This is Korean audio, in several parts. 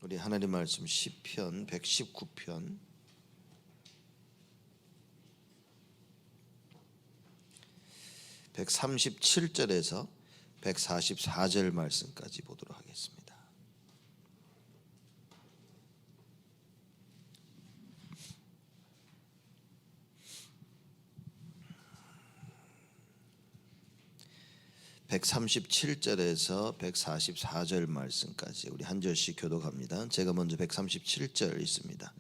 우리 하나님 말씀 시편 119편 137절에서 144절 말씀까지 보도록 하겠습니다. (137절에서) 144절 말씀까지 우리 한 절씩 교독합니다. 제가 먼저 137절 있습니다.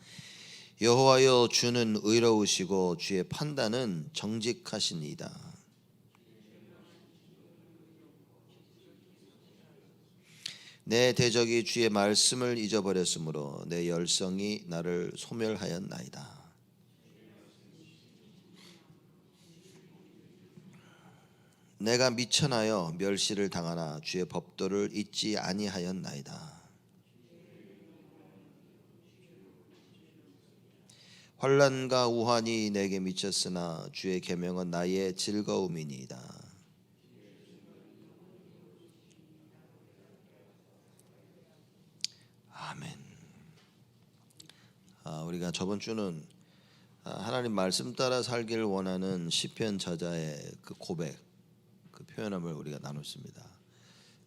여호와여, 주는 의로우시고 주의 판단은 정직하시니이다. 내 대적이 주의 말씀을 잊어버렸으므로 내 열성이 나를 소멸하였나이다. 내가 미천하여 멸시를 당하나 주의 법도를 잊지 아니하였나이다. 환난과 우환이 내게 미쳤으나 주의 계명은 나의 즐거움이니이다. 아멘. 우리가 저번 주는 하나님 말씀 따라 살기를 원하는 시편 저자의 그 고백, 그 표현함을 우리가 나눴습니다.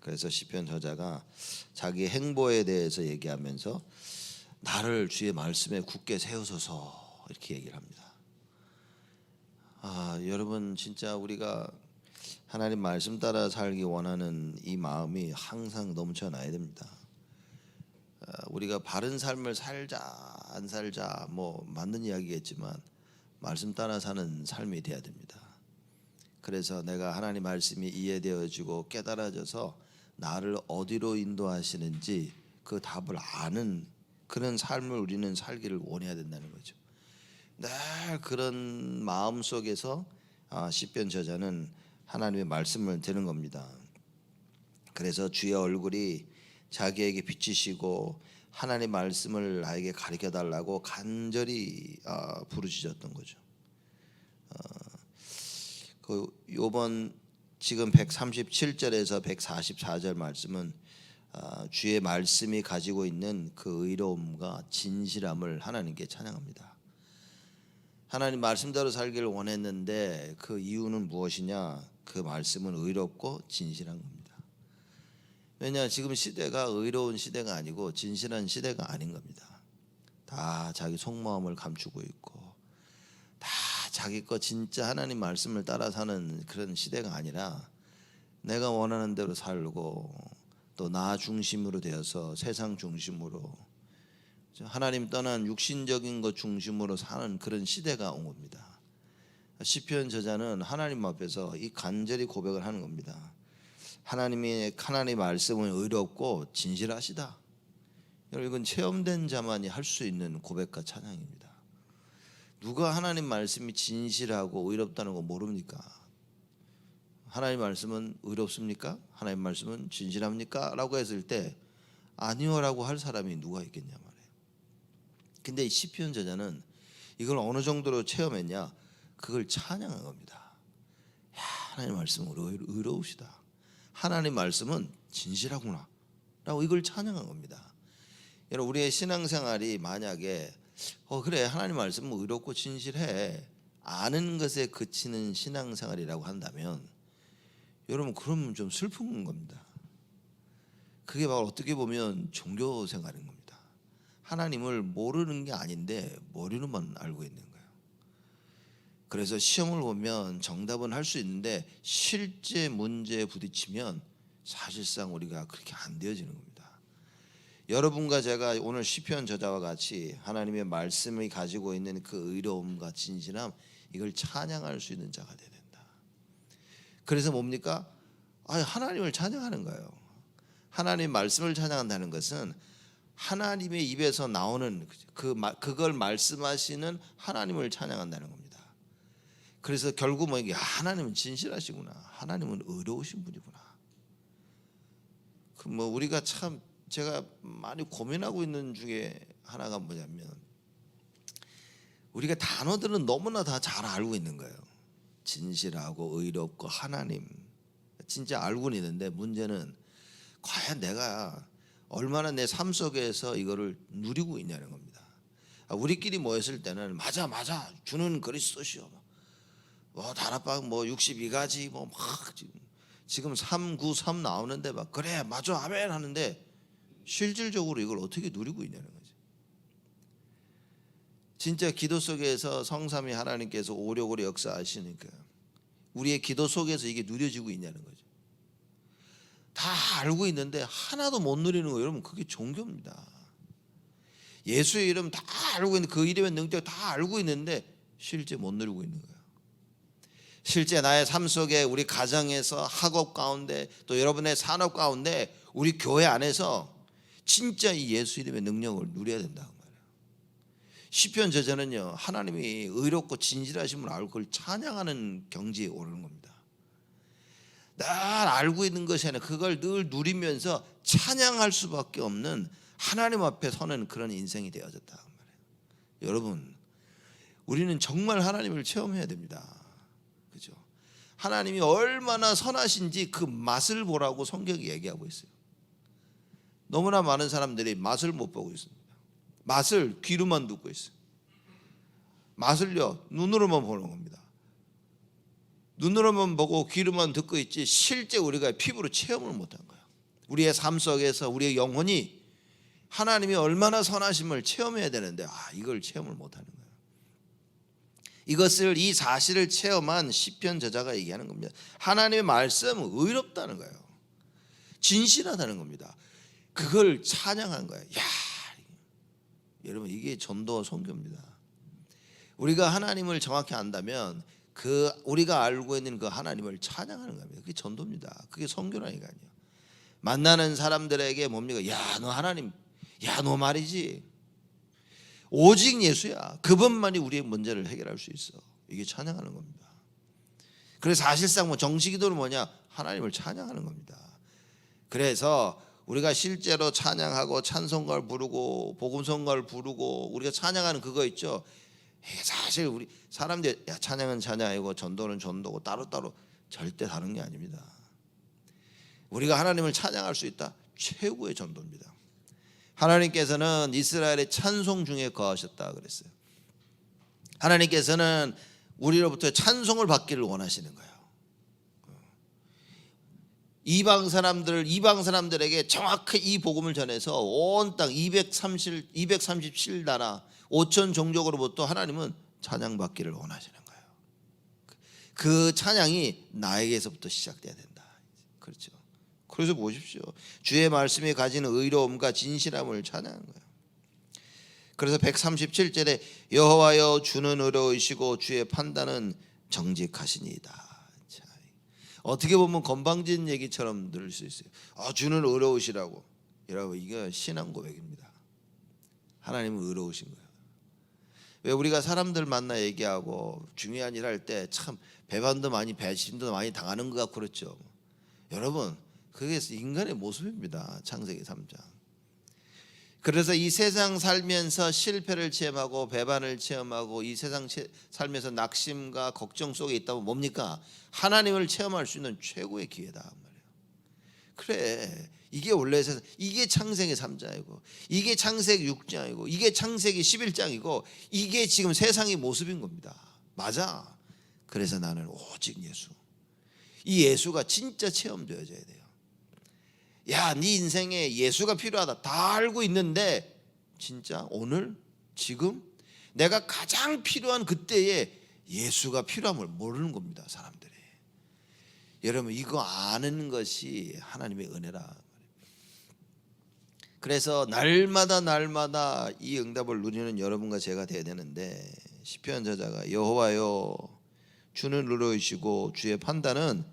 그래서 시편 저자가 자기 행보에 대해서 얘기하면서 나를 주의 말씀에 굳게 세우소서 이렇게 얘기를 합니다. 여러분, 진짜 우리가 하나님 말씀 따라 살기 원하는 이 마음이 항상 넘쳐나야 됩니다. 우리가 바른 삶을 살자 안 살자 뭐 맞는 이야기겠지만 말씀 따라 사는 삶이 돼야 됩니다. 그래서 내가 하나님 말씀이 이해되어지고 깨달아져서 나를 어디로 인도하시는지 그 답을 아는 그런 삶을 우리는 살기를 원해야 된다는 거죠. 늘 그런 마음 속에서 시편 저자는 하나님의 말씀을 드는 겁니다. 그래서 주의 얼굴이 자기에게 비치시고 하나님의 말씀을 나에게 가르쳐 달라고 간절히 부르짖었던 거죠. 요번 지금 137절에서 144절 말씀은 주의 말씀이 가지고 있는 그 의로움과 진실함을 하나님께 찬양합니다. 하나님 말씀대로 살기를 원했는데 그 이유는 무엇이냐? 그 말씀은 의롭고 진실한 겁니다. 왜냐, 지금 시대가 의로운 시대가 아니고 진실한 시대가 아닌 겁니다. 다 자기 속마음을 감추고 있고 다 자기 거 진짜 하나님 말씀을 따라 사는 그런 시대가 아니라 내가 원하는 대로 살고 또 나 중심으로 되어서 세상 중심으로 하나님 떠난 육신적인 것 중심으로 사는 그런 시대가 온 겁니다. 시편 저자는 하나님 앞에서 이 간절히 고백을 하는 겁니다. 하나님 말씀은 의롭고 진실하시다. 여러분, 이건 체험된 자만이 할 수 있는 고백과 찬양입니다. 누가 하나님 말씀이 진실하고 의롭다는 거 모릅니까? 하나님 말씀은 의롭습니까? 하나님 말씀은 진실합니까? 라고 했을 때 아니요라고 할 사람이 누가 있겠냐 말이에요. 근데 이 시편 저자는 이걸 어느 정도로 체험했냐? 그걸 찬양한 겁니다. 야, 하나님 말씀은 의로우시다. 하나님 말씀은 진실하구나 라고 이걸 찬양한 겁니다. 여러분, 우리의 신앙생활이 만약에 그래 하나님 말씀은 의롭고 진실해 아는 것에 그치는 신앙생활이라고 한다면 여러분, 그러면 좀 슬픈 겁니다. 그게 바로 어떻게 보면 종교생활인 겁니다. 하나님을 모르는 게 아닌데 머리로만 알고 있는 거예요. 그래서 시험을 보면 정답은 할 수 있는데 실제 문제에 부딪히면 사실상 우리가 그렇게 안 되어지는 겁니다. 여러분과 제가 오늘 시편 저자와 같이 하나님의 말씀이 가지고 있는 그 의로움과 진실함, 이걸 찬양할 수 있는 자가 되어야 된다. 그래서 뭡니까? 하나님을 찬양하는 거예요. 하나님의 말씀을 찬양한다는 것은 하나님의 입에서 나오는 그걸 말씀하시는 하나님을 찬양한다는 겁니다. 그래서 결국 이게 하나님은 진실하시구나, 하나님은 의로우신 분이구나. 우리가 참 제가 많이 고민하고 있는 중에 하나가 뭐냐면 우리가 단어들은 너무나 다 잘 알고 있는 거예요. 진실하고 의롭고 하나님 진짜 알고는 있는데 문제는 과연 내가 얼마나 내 삶 속에서 이거를 누리고 있냐는 겁니다. 우리끼리 모였을 때는 맞아 주는 그리스도시요. 뭐 다락방 뭐 62가지 뭐 막 지금 393 나오는데 막 그래 맞아 아멘 하는데 실질적으로 이걸 어떻게 누리고 있냐는 거죠. 진짜 기도 속에서 성삼위 하나님께서 오력으로 역사하시니까 우리의 기도 속에서 이게 누려지고 있냐는 거죠. 다 알고 있는데 하나도 못 누리는 거 여러분 그게 종교입니다. 예수의 이름 다 알고 있는데 그 이름의 능력 다 알고 있는데 실제 못 누리고 있는 거예요. 실제 나의 삶 속에 우리 가정에서 학업 가운데 또 여러분의 산업 가운데 우리 교회 안에서 진짜 이 예수 이름의 능력을 누려야 된다는 거예요. 시편 저자는요 하나님이 의롭고 진실하심을 알고 그걸 찬양하는 경지에 오르는 겁니다. 날 알고 있는 것이 아니라 그걸 늘 누리면서 찬양할 수밖에 없는 하나님 앞에 서는 그런 인생이 되어졌다 말이에요. 여러분 우리는 정말 하나님을 체험해야 됩니다. 그죠? 하나님이 얼마나 선하신지 그 맛을 보라고 성경이 얘기하고 있어요. 너무나 많은 사람들이 맛을 못 보고 있습니다. 맛을 귀로만 듣고 있어요. 맛을요 눈으로만 보는 겁니다. 눈으로만 보고 귀로만 듣고 있지 실제 우리가 피부로 체험을 못한 거예요. 우리의 삶 속에서 우리의 영혼이 하나님이 얼마나 선하심을 체험해야 되는데 이걸 체험을 못하는 거예요. 이것을 이 사실을 체험한 시편 저자가 얘기하는 겁니다. 하나님의 말씀은 의롭다는 거예요. 진실하다는 겁니다. 그걸 찬양한 거예요. 여러분 이게 전도 선교입니다. 우리가 하나님을 정확히 안다면 그 우리가 알고 있는 그 하나님을 찬양하는 겁니다. 그게 전도입니다. 그게 선교라니까요. 만나는 사람들에게 뭡니까? 야 너 하나님, 야 너 말이지. 오직 예수야. 그분만이 우리의 문제를 해결할 수 있어. 이게 찬양하는 겁니다. 그래서 사실상 뭐 정식기도는 뭐냐? 하나님을 찬양하는 겁니다. 그래서 우리가 실제로 찬양하고 찬송가를 부르고 복음성가를 부르고 우리가 찬양하는 그거 있죠. 사실 우리 사람들 찬양은 찬양이고 전도는 전도고 따로따로 절대 다른 게 아닙니다. 우리가 하나님을 찬양할 수 있다. 최고의 전도입니다. 하나님께서는 이스라엘의 찬송 중에 거하셨다 그랬어요. 하나님께서는 우리로부터 찬송을 받기를 원하시는 거예요. 이방 사람들에게 정확히 이 복음을 전해서 온 땅 237나라 5천 종족으로부터 하나님은 찬양받기를 원하시는 거예요. 그 찬양이 나에게서부터 시작돼야 된다. 그렇죠. 그래서 보십시오. 주의 말씀이 가지는 의로움과 진실함을 찬양한 거예요. 그래서 137절에 여호와여 주는 의로우시고 주의 판단은 정직하시니이다. 어떻게 보면 건방진 얘기처럼 들을 수 있어요. 주는 의로우시라고. 여러분 이거 신앙 고백입니다. 하나님은 의로우신 거예요. 왜 우리가 사람들 만나 얘기하고 중요한 일 할 때 참 배반도 많이 배신도 많이 당하는 것 같고 그렇죠. 여러분 그게 인간의 모습입니다. 창세기 3장. 그래서 이 세상 살면서 실패를 체험하고 배반을 체험하고 이 세상 살면서 낙심과 걱정 속에 있다면 뭡니까? 하나님을 체험할 수 있는 최고의 기회다 말이에요. 그래 이게 원래 세상 이게 창세기 3장이고 이게 창세기 6장이고 이게 창세기 11장이고 이게 지금 세상의 모습인 겁니다. 맞아. 그래서 나는 오직 예수. 이 예수가 진짜 체험되어져야 돼요. 야, 네 인생에 예수가 필요하다 다 알고 있는데 진짜 오늘 지금 내가 가장 필요한 그때에 예수가 필요함을 모르는 겁니다. 사람들이. 여러분 이거 아는 것이 하나님의 은혜라. 그래서 날마다 이 응답을 누리는 여러분과 제가 돼야 되는데 시편 저자가 여호와여 주는 의로우시고 주의 판단은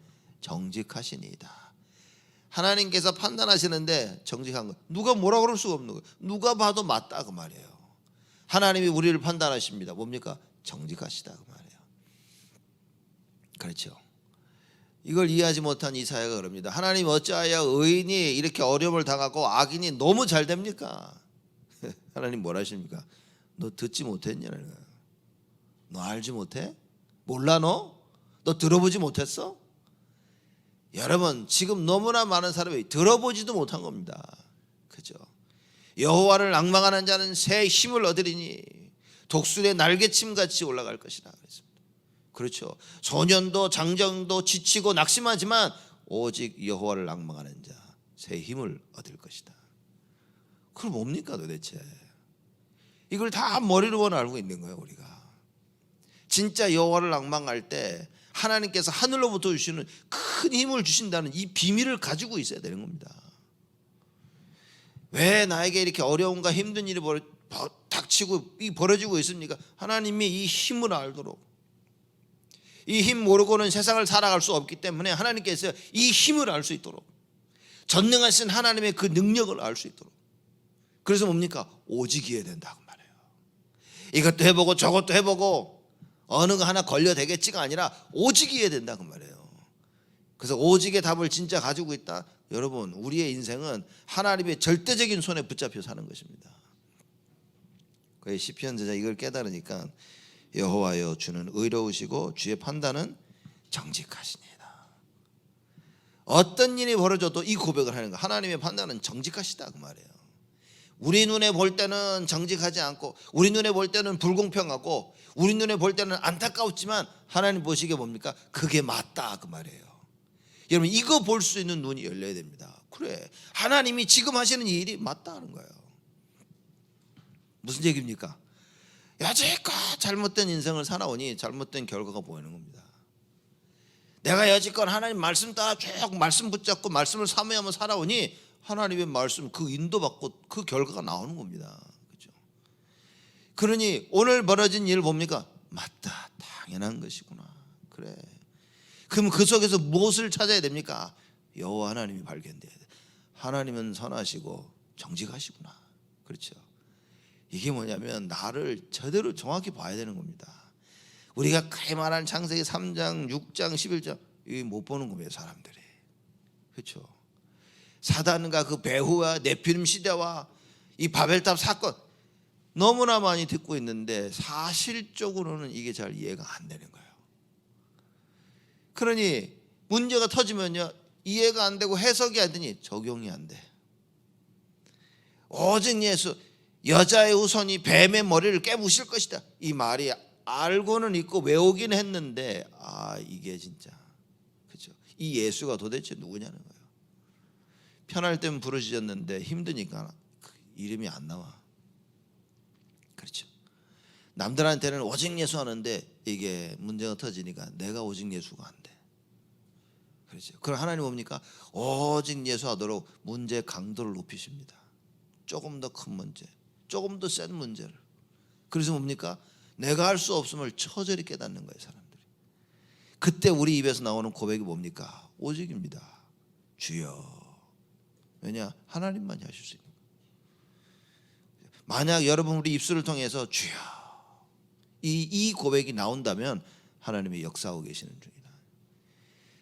정직하시니이다. 하나님께서 판단하시는데 정직한 거. 누가 뭐라 그럴 수가 없는 거예요. 누가 봐도 맞다 그 말이에요. 하나님이 우리를 판단하십니다. 뭡니까? 정직하시다 그 말이에요. 그렇죠. 이걸 이해하지 못한 이사야가 그럽니다. 하나님 어찌하여 의인이 이렇게 어려움을 당하고 악인이 너무 잘 됩니까? 하나님 뭐라 하십니까? 너 듣지 못했냐는 거예요. 너 알지 못해? 몰라 너? 너 들어보지 못했어? 여러분 지금 너무나 많은 사람이 들어보지도 못한 겁니다. 그죠? 여호와를 앙망하는 자는 새 힘을 얻으리니 독수리의 날개침 같이 올라갈 것이라 그랬습니다. 그렇죠. 소년도 장정도 지치고 낙심하지만 오직 여호와를 앙망하는 자 새 힘을 얻을 것이다. 그럼 뭡니까 도대체? 이걸 다 머리로만 알고 있는 거예요 우리가. 진짜 여호와를 앙망할 때 하나님께서 하늘로부터 주시는 큰 힘을 주신다는 이 비밀을 가지고 있어야 되는 겁니다. 왜 나에게 이렇게 어려움과 힘든 일이 닥치고 벌어지고 있습니까? 하나님이 이 힘을 알도록, 이 힘 모르고는 세상을 살아갈 수 없기 때문에 하나님께서 이 힘을 알 수 있도록, 전능하신 하나님의 그 능력을 알 수 있도록. 그래서 뭡니까? 오직이어야 된다고 말해요. 이것도 해보고 저것도 해보고 어느 거 하나 걸려대겠지가 아니라 오직이어야 된다고 말해요. 그래서 오직의 답을 진짜 가지고 있다. 여러분, 우리의 인생은 하나님의 절대적인 손에 붙잡혀 사는 것입니다. 그의 시편 저자 이걸 깨달으니까 여호와여 주는 의로우시고 주의 판단은 정직하시니이다. 어떤 일이 벌어져도 이 고백을 하는 거. 하나님의 판단은 정직하시다 그 말이에요. 우리 눈에 볼 때는 정직하지 않고, 우리 눈에 볼 때는 불공평하고, 우리 눈에 볼 때는 안타까웠지만 하나님 보시기에 뭡니까? 그게 맞다 그 말이에요. 여러분, 이거 볼 수 있는 눈이 열려야 됩니다. 그래, 하나님이 지금 하시는 이 일이 맞다는 거예요. 무슨 얘기입니까? 여지껏 잘못된 인생을 살아오니 잘못된 결과가 보이는 겁니다. 내가 여지껏 하나님 말씀 따라 쭉 말씀 붙잡고 말씀을 사모하며 살아오니 하나님의 말씀 그 인도받고 그 결과가 나오는 겁니다. 그렇죠? 그러니 오늘 벌어진 일 봅니까? 맞다, 당연한 것이구나. 그래. 그럼 그 속에서 무엇을 찾아야 됩니까? 여호와 하나님이 발견돼야 돼. 하나님은 선하시고 정직하시구나. 그렇죠? 이게 뭐냐면 나를 제대로 정확히 봐야 되는 겁니다. 우리가 가히 말하는 창세기 3장, 6장, 11장 이게 못 보는 겁니다. 사람들이. 그렇죠? 사단과 그 배후와 네피림 시대와 이 바벨탑 사건 너무나 많이 듣고 있는데 사실적으로는 이게 잘 이해가 안 되는 거예요. 그러니 문제가 터지면요, 이해가 안 되고 해석이 안 되니 적용이 안 돼. 오직 예수, 여자의 후손이 뱀의 머리를 깨부실 것이다. 이 말이 알고는 있고 외우긴 했는데 이게 진짜 그렇죠? 이 예수가 도대체 누구냐는 거예요. 편할 땐 부르짖었는데 힘드니까 이름이 안 나와. 그렇죠? 남들한테는 오직 예수 하는데 이게 문제가 터지니까 내가 오직 예수가 안 돼. 그렇죠? 그럼 하나님 뭡니까? 오직 예수 하도록 문제 강도를 높이십니다. 조금 더 큰 문제, 조금 더 센 문제를. 그래서 뭡니까? 내가 할 수 없음을 처절히 깨닫는 거예요, 사람들이. 그때 우리 입에서 나오는 고백이 뭡니까? 오직입니다. 주여. 왜냐? 하나님만이 하실 수 있는 거예요. 만약 여러분 우리 입술을 통해서 주여 이 고백이 나온다면 하나님이 역사하고 계시는 중이다.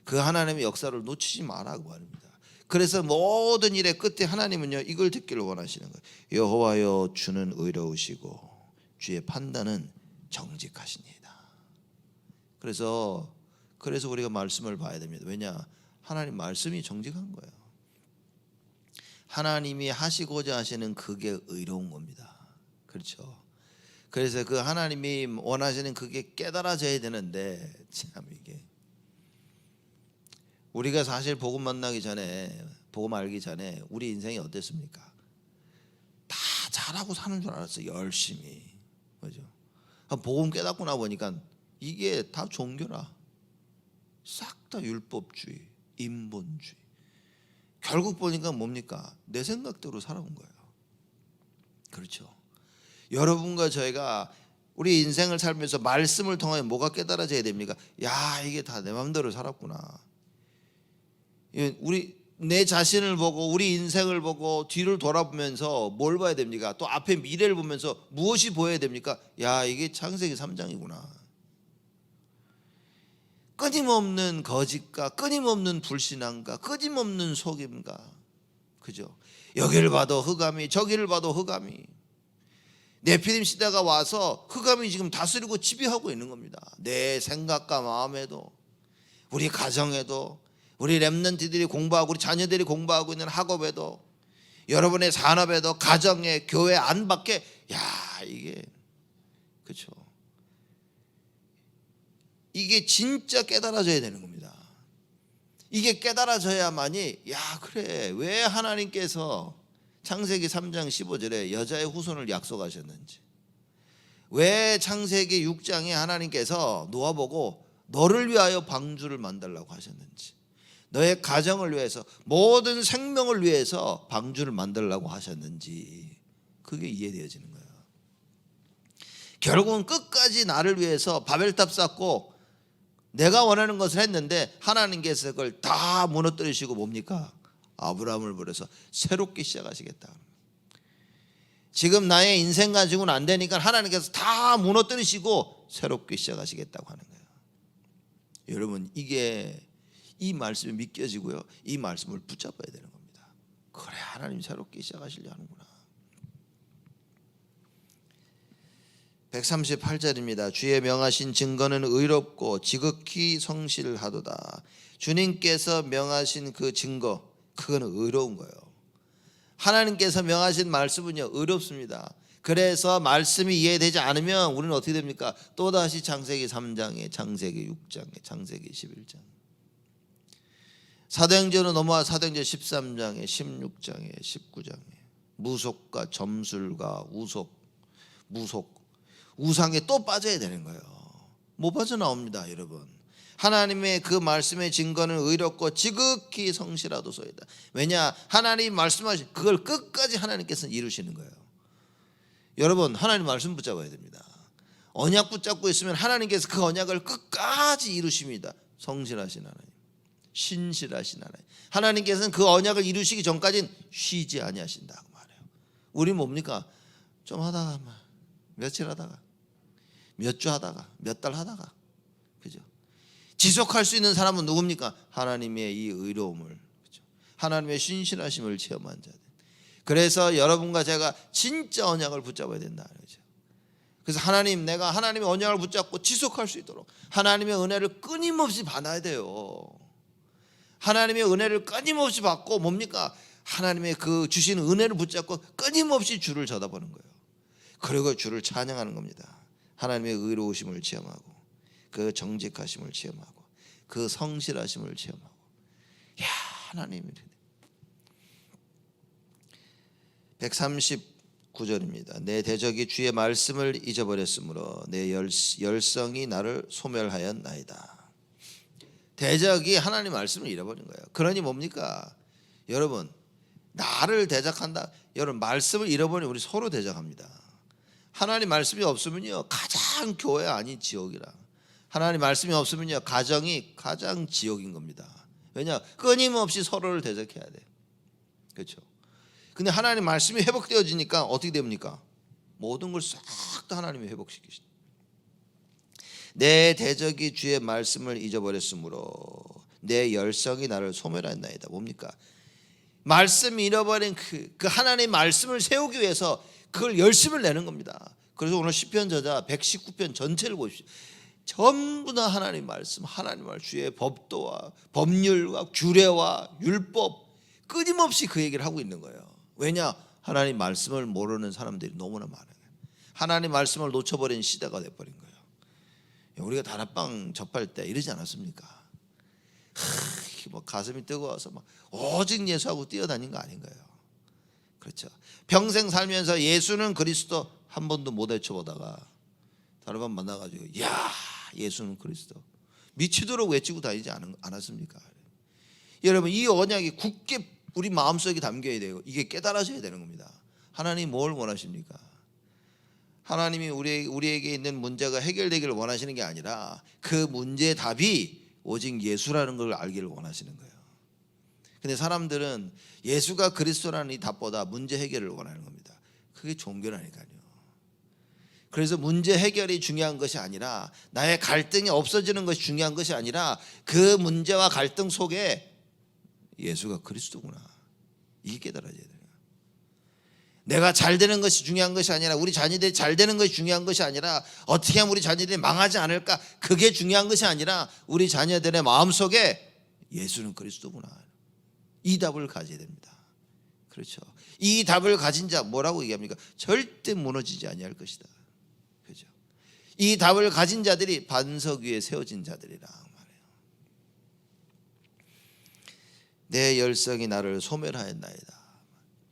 그 하나님의 역사를 놓치지 말라고 합니다. 그래서 모든 일의 끝에 하나님은요 이걸 듣기를 원하시는 거예요. 여호와여 주는 의로우시고 주의 판단은 정직하시니이다. 그래서 우리가 말씀을 봐야 됩니다. 왜냐? 하나님 말씀이 정직한 거예요. 하나님이 하시고자 하시는 그게 의로운 겁니다. 그렇죠? 그래서 그 하나님이 원하시는 그게 깨달아져야 되는데 참 이게 우리가 사실 복음 만나기 전에, 복음 알기 전에 우리 인생이 어땠습니까? 다 잘하고 사는 줄 알았어요. 열심히. 그죠? 복음 깨닫고 나 보니까 이게 다 종교라. 싹 다 율법주의, 인본주의. 결국 보니까 뭡니까? 내 생각대로 살아온 거예요. 그렇죠? 여러분과 저희가 우리 인생을 살면서 말씀을 통하여 뭐가 깨달아져야 됩니까? 야, 이게 다 내 마음대로 살았구나. 내 자신을 보고 우리 인생을 보고 뒤를 돌아보면서 뭘 봐야 됩니까? 또 앞에 미래를 보면서 무엇이 보여야 됩니까? 야, 이게 창세기 3장이구나. 끊임없는 거짓과 끊임없는 불신앙과 끊임없는 속임과, 그죠? 여기를 봐도 흑암이, 저기를 봐도 흑암이. 네피림 시대가 와서 흑암이 지금 다스리고 지배하고 있는 겁니다. 내 생각과 마음에도, 우리 가정에도, 우리 렘넌트들이 공부하고 우리 자녀들이 공부하고 있는 학업에도 여러분의 산업에도, 가정에, 교회 안팎에, 야, 이게 그렇죠. 이게 진짜 깨달아져야 되는 겁니다. 이게 깨달아져야만이, 야, 그래, 왜 하나님께서 창세기 3장 15절에 여자의 후손을 약속하셨는지, 왜 창세기 6장에 하나님께서 노아 보고 너를 위하여 방주를 만들라고 하셨는지, 너의 가정을 위해서, 모든 생명을 위해서 방주를 만들라고 하셨는지, 그게 이해되어지는 거예요. 결국은 끝까지 나를 위해서 바벨탑 쌓고 내가 원하는 것을 했는데 하나님께서 그걸 다 무너뜨리시고 뭡니까? 아브라함을 부려서 새롭게 시작하시겠다. 지금 나의 인생 가지고는 안 되니까 하나님께서 다 무너뜨리시고 새롭게 시작하시겠다고 하는 거예요. 여러분, 이게 이 말씀이 믿겨지고요, 이 말씀을 붙잡아야 되는 겁니다. 그래, 하나님 새롭게 시작하시려 하는구나. 138절입니다. 주의 명하신 증거는 의롭고 지극히 성실하도다. 주님께서 명하신 그 증거, 그거는 의로운 거예요. 하나님께서 명하신 말씀은요, 의롭습니다. 그래서 말씀이 이해되지 않으면 우리는 어떻게 됩니까? 또다시 창세기 3장에, 창세기 6장에, 창세기 11장, 사도행전으로 넘어와 사도행전 13장에, 16장에, 19장에 무속과 점술과 무속, 우상에 또 빠져야 되는 거예요. 못 빠져나옵니다, 여러분. 하나님의 그 말씀의 증거는 의롭고 지극히 성실하도소이다. 왜냐? 하나님 말씀하신 그걸 끝까지 하나님께서는 이루시는 거예요. 여러분, 하나님 말씀 붙잡아야 됩니다. 언약 붙잡고 있으면 하나님께서 그 언약을 끝까지 이루십니다. 성실하신 하나님, 신실하신 하나님. 하나님께서는 그 언약을 이루시기 전까지는 쉬지 아니하신다고 말해요. 우리 뭡니까? 좀 하다가 며칠 하다가, 몇 주 하다가, 몇 달 하다가, 그죠? 지속할 수 있는 사람은 누굽니까? 하나님의 이 의로움을, 그죠? 하나님의 신실하심을 체험한 자들. 그래서 여러분과 제가 진짜 언약을 붙잡아야 된다, 그죠? 그래서 하나님, 내가 하나님의 언약을 붙잡고 지속할 수 있도록 하나님의 은혜를 끊임없이 받아야 돼요. 하나님의 은혜를 끊임없이 받고 뭡니까? 하나님의 그 주신 은혜를 붙잡고 끊임없이 주를 쳐다보는 거예요. 그리고 주를 찬양하는 겁니다. 하나님의 의로우심을 체험하고, 그 정직하심을 체험하고, 그 성실하심을 체험하고. 야, 하나님. 139절입니다. 내 대적이 주의 말씀을 잊어버렸으므로 내 열성이 나를 소멸하였나이다. 대적이 하나님 말씀을 잃어버린 거예요. 그러니 뭡니까? 여러분, 나를 대적한다. 여러분, 말씀을 잃어버리면 우리 서로 대적합니다. 하나님 말씀이 없으면요, 가장 교회 아닌 지옥이라. 하나님 말씀이 없으면요, 가정이 가장 지옥인 겁니다. 왜냐? 끊임없이 서로를 대적해야 돼. 그렇죠? 근데 하나님 말씀이 회복되어지니까 어떻게 됩니까? 모든 걸 싹 다 하나님이 회복시키시다. 내 대적이 주의 말씀을 잊어버렸으므로 내 열성이 나를 소멸했나이다. 뭡니까? 말씀 잃어버린 그 하나님의 말씀을 세우기 위해서 그걸 열심을 내는 겁니다. 그래서 오늘 시편 저자 119편 전체를 보십시오. 전부 다 하나님 말씀, 하나님 말, 주의 법도와 법률과 규례와 율법, 끊임없이 그 얘기를 하고 있는 거예요. 왜냐? 하나님 말씀을 모르는 사람들이 너무나 많아요. 하나님 말씀을 놓쳐버린 시대가 돼버린 거예요. 우리가 다락방 접할 때 이러지 않았습니까? 뭐 가슴이 뜨거워서 막 오직 예수하고 뛰어다닌 거 아닌가요? 그렇죠. 평생 살면서 예수는 그리스도 한 번도 못 외쳐보다가 다른 번 만나가지고, 야, 예수는 그리스도, 미치도록 외치고 다니지 않았습니까? 여러분, 이 언약이 굳게 우리 마음속에 담겨야 돼요. 이게 깨달아져야 되는 겁니다. 하나님 뭘 원하십니까? 하나님이 우리에게 있는 문제가 해결되기를 원하시는 게 아니라 그 문제의 답이 오직 예수라는 걸 알기를 원하시는 거예요. 근데 사람들은 예수가 그리스도라는 이 답보다 문제 해결을 원하는 겁니다. 그게 종교라니까요. 그래서 문제 해결이 중요한 것이 아니라, 나의 갈등이 없어지는 것이 중요한 것이 아니라, 그 문제와 갈등 속에 예수가 그리스도구나, 이게 깨달아져야 돼요. 내가 잘 되는 것이 중요한 것이 아니라, 우리 자녀들이 잘 되는 것이 중요한 것이 아니라, 어떻게 하면 우리 자녀들이 망하지 않을까, 그게 중요한 것이 아니라 우리 자녀들의 마음속에 예수는 그리스도구나, 이 답을 가져야 됩니다. 그렇죠. 이 답을 가진 자 뭐라고 얘기합니까? 절대 무너지지 아니할 것이다. 그렇죠. 이 답을 가진 자들이 반석 위에 세워진 자들이라 말해요. 내 열성이 나를 소멸하였나이다.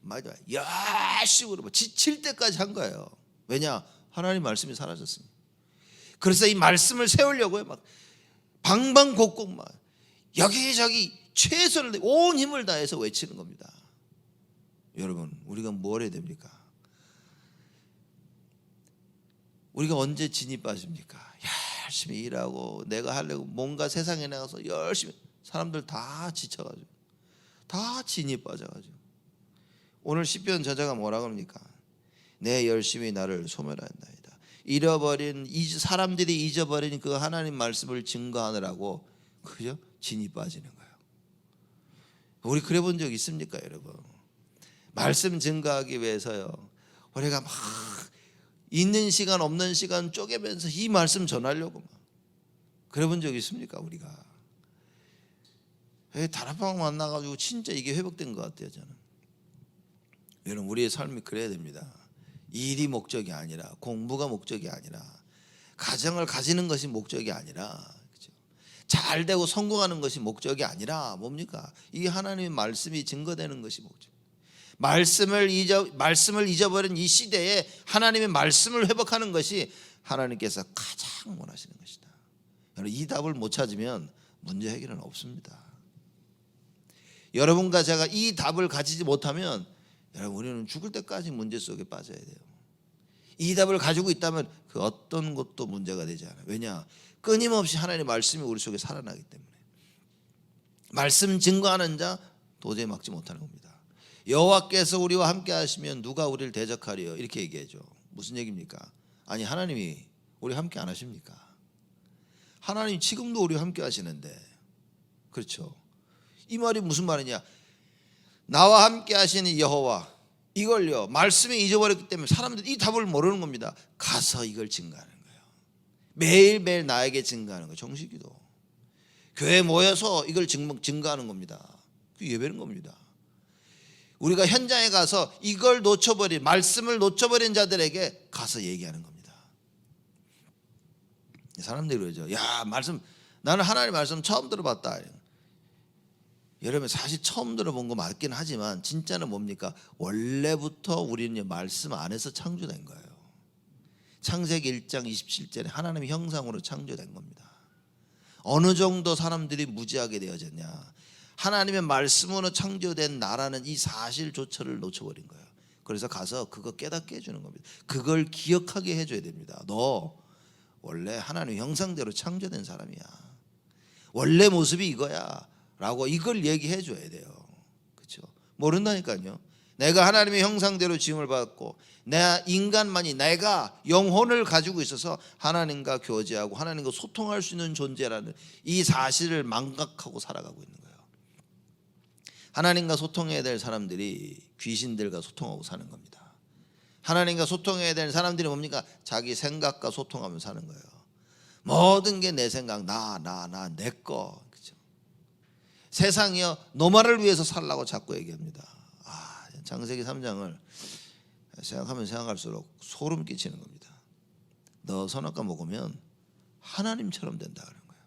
맞아. 열심으로 지칠 때까지 한 거예요. 왜냐? 하나님 말씀이 사라졌습니다. 그래서 이 말씀을 세우려고요. 막 방방곡곡 막 여기저기 최선을 온 힘을 다해서 외치는 겁니다. 여러분, 우리가 뭘 해야 됩니까? 우리가 언제 진이 빠집니까? 열심히 일하고 내가 하려고 뭔가 세상에 나가서 열심히 사람들 다 지쳐가지고 다 진이 빠져가지고 오늘 시편 저자가 뭐라고 합니까? 내 열심이 나를 소멸한다이다. 잃어버린 사람들이 잊어버린 그 하나님 말씀을 증거하느라고 그죠? 진이 빠지는 거예요. 우리 그래 본 적 있습니까, 여러분? 말씀 증거하기 위해서요. 우리가 막 있는 시간 없는 시간 쪼개면서 이 말씀 전하려고 막 그래 본 적 있습니까, 우리가? 다락방 만나가지고 진짜 이게 회복된 것 같아요, 저는. 여러분, 우리의 삶이 그래야 됩니다. 일이 목적이 아니라, 공부가 목적이 아니라, 가정을 가지는 것이 목적이 아니라, 그렇죠? 잘 되고 성공하는 것이 목적이 아니라 뭡니까? 이 하나님의 말씀이 증거되는 것이 목적. 말씀을 잊어버린 이 시대에 하나님의 말씀을 회복하는 것이 하나님께서 가장 원하시는 것이다. 여러분, 이 답을 못 찾으면 문제 해결은 없습니다. 여러분과 제가 이 답을 가지지 못하면 여러분, 우리는 죽을 때까지 문제 속에 빠져야 돼요. 이 답을 가지고 있다면 그 어떤 것도 문제가 되지 않아요. 왜냐? 끊임없이 하나님의 말씀이 우리 속에 살아나기 때문에. 말씀 증거하는 자 도저히 막지 못하는 겁니다. 여호와께서 우리와 함께 하시면 누가 우리를 대적하리요? 이렇게 얘기해줘. 무슨 얘기입니까? 아니, 하나님이 우리 함께 안 하십니까? 하나님 지금도 우리와 함께 하시는데, 그렇죠? 이 말이 무슨 말이냐? 나와 함께 하시는 여호와, 이걸요 말씀이 잊어버렸기 때문에 사람들이 이 답을 모르는 겁니다. 가서 이걸 증거하는 거예요. 매일매일 나에게 증거하는 거예요. 정식기도 교회에 모여서 이걸 증거하는 겁니다. 그 예배는 겁니다. 우리가 현장에 가서 이걸 놓쳐버린, 말씀을 놓쳐버린 자들에게 가서 얘기하는 겁니다. 사람들이 그러죠. 야, 말씀, 나는 하나님 말씀 처음 들어봤다. 여러분, 사실 처음 들어본 거 맞긴 하지만 진짜는 뭡니까? 원래부터 우리는 말씀 안에서 창조된 거예요. 창세기 1장 27절에 하나님의 형상으로 창조된 겁니다. 어느 정도 사람들이 무지하게 되어졌냐? 하나님의 말씀으로 창조된 나라는 이 사실조차를 놓쳐버린 거예요. 그래서 가서 그거 깨닫게 해주는 겁니다. 그걸 기억하게 해줘야 됩니다. 너 원래 하나님의 형상대로 창조된 사람이야. 원래 모습이 이거야 라고 이걸 얘기해 줘야 돼요. 그렇죠? 모른다니까요. 내가 하나님의 형상대로 지음을 받았고 내 인간만이 내가 영혼을 가지고 있어서 하나님과 교제하고 하나님과 소통할 수 있는 존재라는 이 사실을 망각하고 살아가고 있는 거예요. 하나님과 소통해야 될 사람들이 귀신들과 소통하고 사는 겁니다. 하나님과 소통해야 될 사람들이 뭡니까? 자기 생각과 소통하며 사는 거예요. 모든 게 내 생각, 내 거. 그렇죠? 세상이요 너만을 위해서 살라고 자꾸 얘기합니다. 창세기 3장을 생각하면 생각할수록 소름 끼치는 겁니다. 너 선악과 먹으면 하나님처럼 된다 그런 거예요.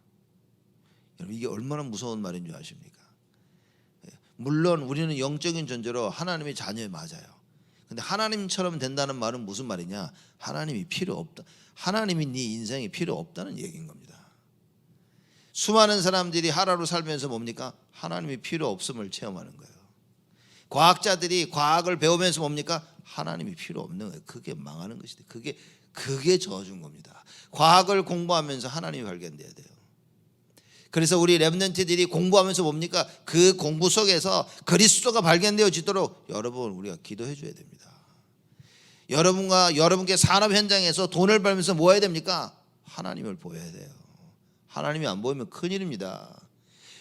여러분, 이게 얼마나 무서운 말인 줄 아십니까? 물론 우리는 영적인 존재로 하나님의 자녀 맞아요. 근데 하나님처럼 된다는 말은 무슨 말이냐? 하나님이 필요 없다. 하나님이 네 인생에 필요 없다는 얘기인 겁니다. 수많은 사람들이 하루를 살면서 뭡니까? 하나님이 필요 없음을 체험하는 거예요. 과학자들이 과학을 배우면서 뭡니까? 하나님이 필요 없는 거예요. 그게 망하는 것이다. 그게 저주인 겁니다. 과학을 공부하면서 하나님이 발견돼야 돼요. 그래서 우리 렘넌트들이 공부하면서 뭡니까? 그 공부 속에서 그리스도가 발견되어지도록 여러분 우리가 기도해 줘야 됩니다. 여러분께 산업 현장에서 돈을 벌면서 뭐 해야 됩니까? 하나님을 보여야 돼요. 하나님이 안 보이면 큰일입니다.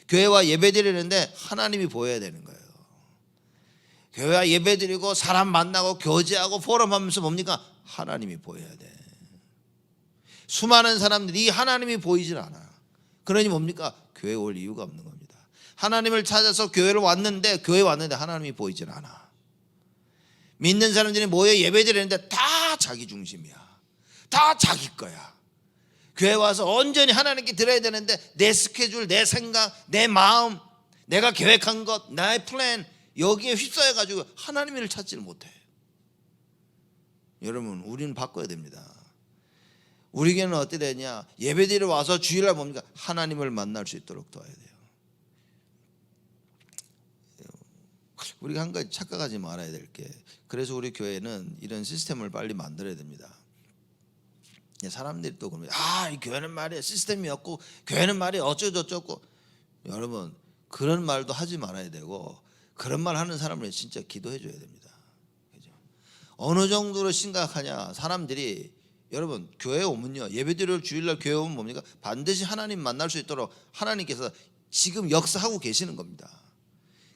교회와 예배 드리는데 하나님이 보여야 되는 거예요. 교회와 예배 드리고 사람 만나고 교제하고 포럼하면서 뭡니까? 하나님이 보여야 돼. 수많은 사람들이 하나님이 보이질 않아. 그러니 뭡니까? 교회 올 이유가 없는 겁니다. 하나님을 찾아서 교회에 왔는데 하나님이 보이질 않아. 믿는 사람들이 모여 예배드리는데 다 자기 중심이야. 다 자기 거야. 교회 와서 온전히 하나님께 드려야 되는데 내 스케줄, 내 생각, 내 마음, 내가 계획한 것, 나의 플랜 여기에 휩싸여가지고 하나님의 일을 찾지를 못해. 여러분, 우리는 바꿔야 됩니다. 우리 교회는 어떻게 되냐? 예배드리러 와서 주일날 뭡니까? 하나님을 만날 수 있도록 도와야 돼요. 우리가 한 가지 착각하지 말아야 될 게, 그래서 우리 교회는 이런 시스템을 빨리 만들어야 됩니다. 사람들이 또 그럽니다. 이 교회는 말이야 시스템이 없고, 교회는 말이야 어쩌고저쩌고. 여러분, 그런 말도 하지 말아야 되고, 그런 말 하는 사람을 진짜 기도해 줘야 됩니다. 그죠? 어느 정도로 심각하냐? 사람들이, 여러분, 교회에 오면요, 예배드리러 주일날 교회 오면 뭡니까? 반드시 하나님 만날 수 있도록 하나님께서 지금 역사하고 계시는 겁니다.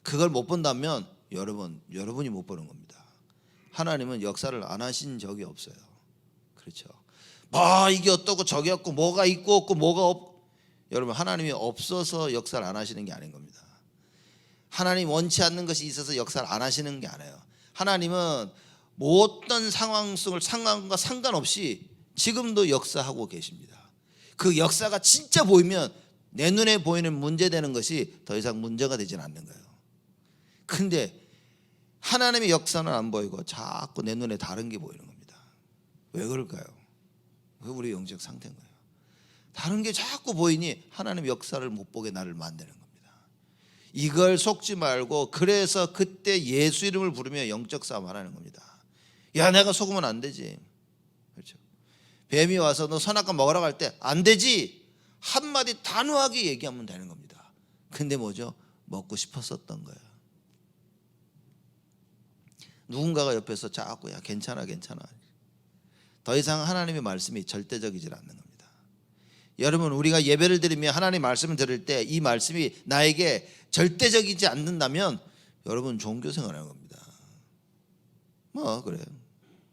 그걸 못 본다면 여러분이 못 보는 겁니다. 하나님은 역사를 안 하신 적이 없어요. 그렇죠? 이게 어떻고 저게 없고 뭐가 있고 없고 뭐가 없고, 여러분, 하나님이 없어서 역사를 안 하시는 게 아닌 겁니다. 하나님 원치 않는 것이 있어서 역사를 안 하시는 게 아니에요. 하나님은 어떤 상황과 상관없이 지금도 역사하고 계십니다. 그 역사가 진짜 보이면 내 눈에 보이는 문제되는 것이 더 이상 문제가 되지는 않는 거예요. 근데 하나님의 역사는 안 보이고 자꾸 내 눈에 다른 게 보이는 겁니다. 왜 그럴까요? 그게 우리 영적 상태인 거예요. 다른 게 자꾸 보이니 하나님의 역사를 못 보게 나를 만드는 겁니다. 이걸 속지 말고, 그래서 그때 예수 이름을 부르며 영적 싸움 하라는 겁니다. 야, 내가 속으면 안 되지. 그렇죠? 뱀이 와서 너 선악과 먹으라고 할 때 안 되지, 한마디 단호하게 얘기하면 되는 겁니다. 근데 뭐죠? 먹고 싶었었던 거예요. 누군가가 옆에서 자꾸 야 괜찮아 더 이상 하나님의 말씀이 절대적이질 않는 겁니다. 여러분, 우리가 예배를 드리며 하나님의 말씀을 들을 때 이 말씀이 나에게 절대적이지 않는다면 여러분 종교생활하는 겁니다. 그래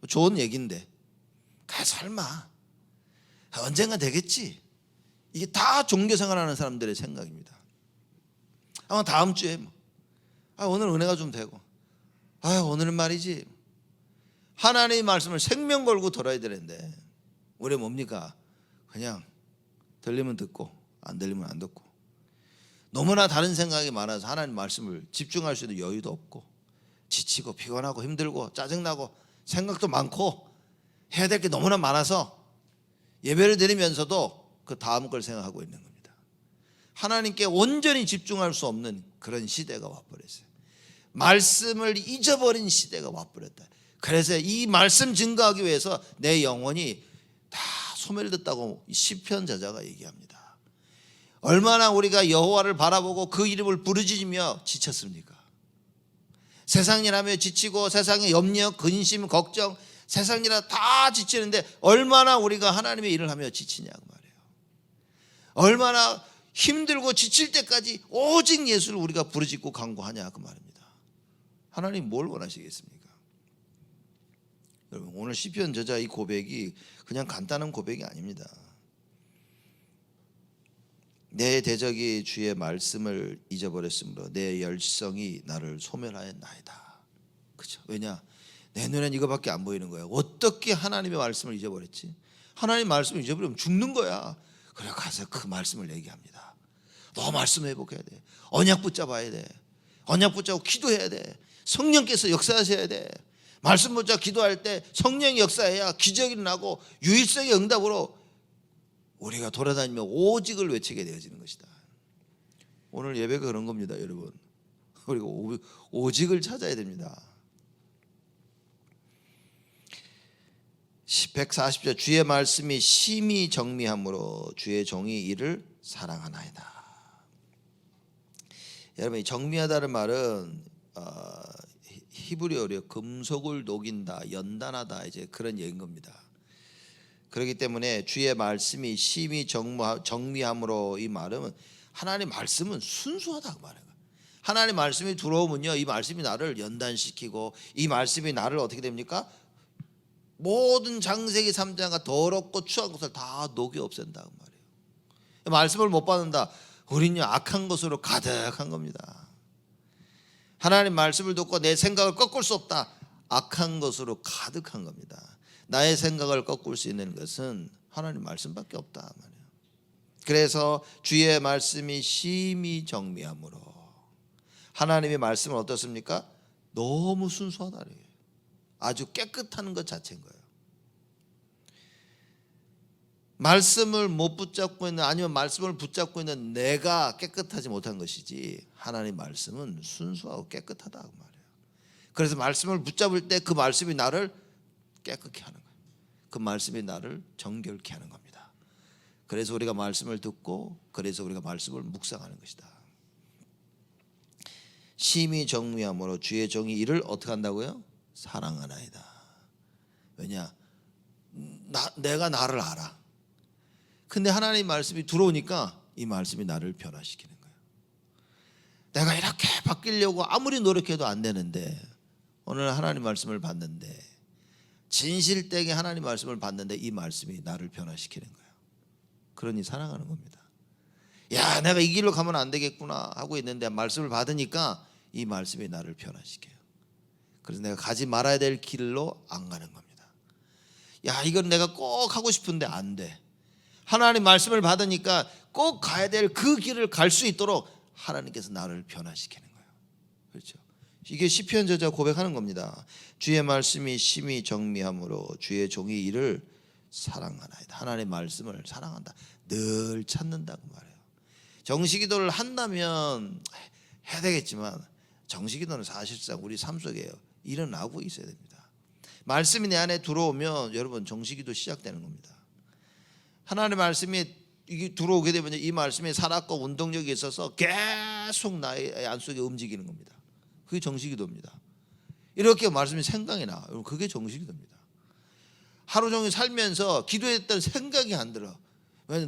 좋은 얘기인데 설마 언젠가 되겠지, 이게 다 종교생활하는 사람들의 생각입니다. 아마 다음 주에 오늘 은혜가 좀 되고, 오늘은 말이지 하나님의 말씀을 생명 걸고 들어야 되는데 우리 뭡니까? 그냥 들리면 듣고 안 들리면 안 듣고, 너무나 다른 생각이 많아서 하나님 말씀을 집중할 수 있는 여유도 없고, 지치고 피곤하고 힘들고 짜증나고 생각도 많고 해야 될 게 너무나 많아서 예배를 드리면서도 그 다음 걸 생각하고 있는 겁니다. 하나님께 온전히 집중할 수 없는 그런 시대가 와버렸어요. 말씀을 잊어버린 시대가 와버렸다. 그래서 이 말씀 증거하기 위해서 내 영혼이 다 소멸됐다고 시편 저자가 얘기합니다. 얼마나 우리가 여호와를 바라보고 그 이름을 부르짖으며 지쳤습니까? 세상이라며 지치고, 세상의 염려, 근심, 걱정, 세상이라 다 지치는데 얼마나 우리가 하나님의 일을 하며 지치냐고 말이에요. 얼마나 힘들고 지칠 때까지 오직 예수를 우리가 부르짖고 간구하냐 그 말입니다. 하나님 뭘 원하시겠습니까? 여러분, 오늘 시편 저자 이 고백이 그냥 간단한 고백이 아닙니다. 내 대적이 주의 말씀을 잊어버렸으므로 내 열성이 나를 소멸하였나이다. 그렇죠? 왜냐? 내 눈엔 이거밖에 안 보이는 거예요. 어떻게 하나님의 말씀을 잊어버렸지? 하나님의 말씀을 잊어버리면 죽는 거야. 그래 가서 그 말씀을 얘기합니다. 너 말씀 회복해야 돼. 언약 붙잡아야 돼. 언약 붙잡고 기도해야 돼. 성령께서 역사하셔야 돼. 말씀 붙잡고 기도할 때 성령이 역사해야 기적이 일어나고 유일성의 응답으로 우리가 돌아다니며 오직을 외치게 되어지는 것이다. 오늘 예배가 그런 겁니다, 여러분. 우리가 오직을 찾아야 됩니다. 140절 주의 말씀이 심히 정미함으로 주의 종이 이를 사랑하나이다. 여러분, 이 정미하다는 말은 히브리어로 금속을 녹인다, 연단하다, 이제 그런 얘기인 겁니다. 그렇기 때문에 주의 말씀이 심히 정미함으로, 이 말은 하나님의 말씀은 순수하다고 말해요. 하나님의 말씀이 들어오면요, 이 말씀이 나를 연단시키고, 이 말씀이 나를 어떻게 됩니까? 모든 창세기 3장과 더럽고 추한 것을 다 녹여 없앤다고 말이에요. 말씀을 못 받는다, 우리는 악한 것으로 가득한 겁니다. 하나님 말씀을 듣고 내 생각을 꺾을 수 없다, 악한 것으로 가득한 겁니다. 나의 생각을 꺾을 수 있는 것은 하나님 말씀밖에 없다 말이에요. 그래서 주의 말씀이 심히 정미함으로, 하나님의 말씀은 어떻습니까? 너무 순수하다. 아주 깨끗한 것 자체인 거예요. 말씀을 못 붙잡고 있는, 아니면 말씀을 붙잡고 있는 내가 깨끗하지 못한 것이지, 하나님 말씀은 순수하고 깨끗하다 그 말이에요. 그래서 말씀을 붙잡을 때 그 말씀이 나를 깨끗게 하는 거예요. 그 말씀이 나를 정결케 하는 겁니다. 그래서 우리가 말씀을 듣고, 그래서 우리가 말씀을 묵상하는 것이다. 심히 정미함으로 주의 종이 이를 어떻게 한다고요? 사랑하나이다. 왜냐? 내가 나를 알아. 근데 하나님 말씀이 들어오니까 이 말씀이 나를 변화시키는 거예요. 내가 이렇게 바뀌려고 아무리 노력해도 안 되는데, 오늘 하나님 말씀을 봤는데, 진실되게 하나님 말씀을 봤는데 이 말씀이 나를 변화시키는 거예요. 그러니 사랑하는 겁니다. 야, 내가 이 길로 가면 안 되겠구나 하고 있는데 말씀을 받으니까 이 말씀이 나를 변화시켜요. 그래서 내가 가지 말아야 될 길로 안 가는 겁니다. 야, 이건 내가 꼭 하고 싶은데 안 돼. 하나님 말씀을 받으니까 꼭 가야 될 그 길을 갈 수 있도록 하나님께서 나를 변화시키는 거예요. 그렇죠? 이게 시편 저자가 고백하는 겁니다. 주의 말씀이 심히 정미함으로 주의 종이 이를 사랑하나이다. 하나님의 말씀을 사랑한다. 늘 찾는다고 말해요. 정식기도를 한다면 해야 되겠지만, 정식기도는 사실상 우리 삶 속에 일어나고 있어야 됩니다. 말씀이 내 안에 들어오면 여러분 정식기도 시작되는 겁니다. 하나님의 말씀이 이게 들어오게 되면 이 말씀이 살았고 운동력이 있어서 계속 나의 안속에 움직이는 겁니다. 그게 정식기도입니다. 이렇게 말씀이 생각이 나. 그게 정식기도입니다. 하루 종일 살면서 기도했던 생각이 안 들어.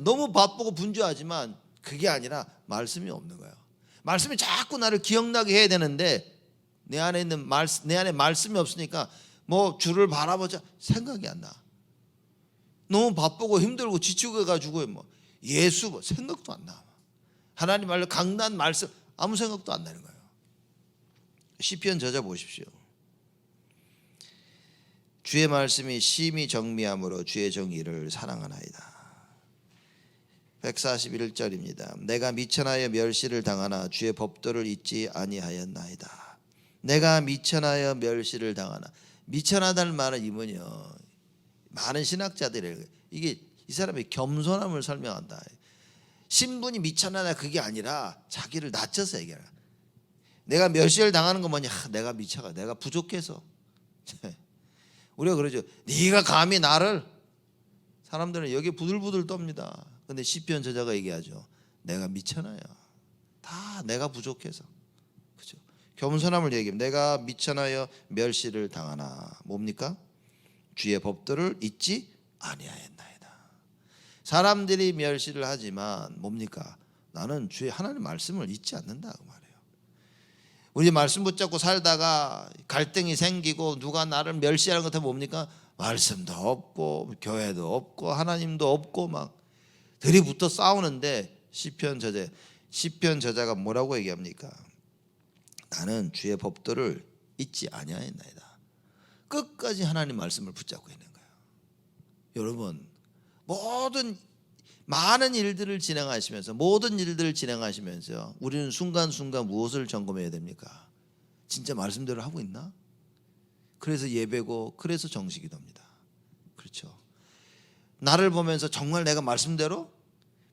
너무 바쁘고 분주하지만 그게 아니라 말씀이 없는 거예요. 말씀이 자꾸 나를 기억나게 해야 되는데 내 안에 있는 내 안에 말씀이 없으니까 뭐 주를 바라보자 생각이 안 나. 너무 바쁘고 힘들고 지치고 해가지고 뭐 예수 뭐 생각도 안 나. 하나님 말로 강단 말씀 아무 생각도 안 나는 거예요. 시편 저자 보십시오. 주의 말씀이 심히 정미함으로 주의 정의를 사랑하나이다. 141절입니다. 내가 미천하여 멸시를 당하나 주의 법도를 잊지 아니하였나이다. 내가 미천하여 멸시를 당하나, 미천하다는 말은 이문이요, 많은 신학자들이 이게 이 사람의 겸손함을 설명한다. 신분이 미천하다 그게 아니라 자기를 낮춰서 얘기하라. 내가 멸시를 당하는 건 뭐냐? 내가 미쳐가, 내가 부족해서. 우리가 그러죠. 네가 감히 나를, 사람들은 여기 부들부들 떱니다. 근데 시편 저자가 얘기하죠. 내가 미천하야. 다 내가 부족해서. 그죠? 겸손함을 얘기합니다. 내가 미천하여 멸시를 당하나 뭡니까? 주의 법도를 잊지 아니하였나이다. 사람들이 멸시를 하지만 뭡니까? 나는 주의 하나님 말씀을 잊지 않는다 그 말이에요. 우리 말씀 붙잡고 살다가 갈등이 생기고 누가 나를 멸시하는 것 같으면 뭡니까? 말씀도 없고 교회도 없고 하나님도 없고 막 들이붙어 싸우는데 시편 저자가 뭐라고 얘기합니까? 나는 주의 법도를 잊지 아니하였나이다. 끝까지 하나님 말씀을 붙잡고 있는 거예요. 여러분, 많은 일들을 진행하시면서, 모든 일들을 진행하시면서 우리는 순간순간 무엇을 점검해야 됩니까? 진짜 말씀대로 하고 있나? 그래서 예배고, 그래서 정식기도입니다. 그렇죠? 나를 보면서 정말 내가 말씀대로